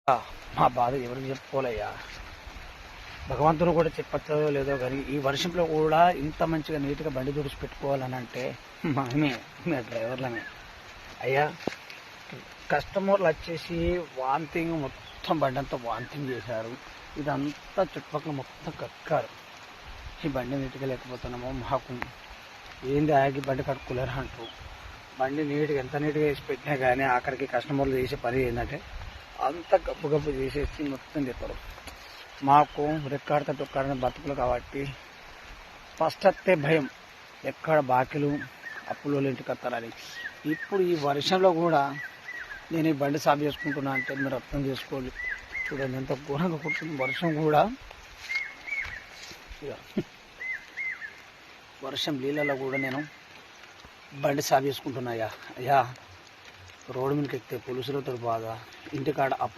మా బాధ ఎవరికి చెప్పుకోలేయ్యా. భగవంతుడు కూడా చెప్పచ్చో లేదో కానీ ఈ వర్షంలో కూడా ఇంత మంచిగా నీట్గా బండి తుడిచి పెట్టుకోవాలని అంటే మేము డ్రైవర్లమే అయ్యా. కస్టమర్లు వచ్చేసి వాంతింగ్ మొత్తం బండి అంతా వాంతింగ్ చేశారు. ఇదంతా చుట్టుపక్కల మొత్తం కక్కారు. ఈ బండి నీట్గా లేకపోతున్నామో మాకు ఏంది ఆగి బండి కట్టుకోలేరు అంటారు. బండి నీట్గా ఎంత నీట్గా వేసి పెట్టినా కానీ ఆఖరికి కస్టమర్లు చేసే పని ఏంటంటే అంత గప్పు గప్పు చేసేసి మొత్తం చెప్పారు. మాకు రెక్కాడితే టొక్కాడిన బతుకులు కాబట్టి ఫస్ట్ వస్తే భయం ఎక్కడ బాకీలు అప్పులు ఇంటికి వస్తారని. ఇప్పుడు ఈ వర్షంలో కూడా నేను ఈ బండి సాగు చేసుకుంటున్నా అంటే మీరు అర్థం చేసుకోవాలి. చూడండి ఎంత ఘోరంగా కుడుతుంది వర్షం కూడా. వర్షం నీళ్ళలో కూడా నేను బండి సాగు చేసుకుంటున్నాయా అయ్యా. రోడ్డు మీదకి ఎక్కితే పోలీసులతో బాధ, ఇంటికాడ అప్పు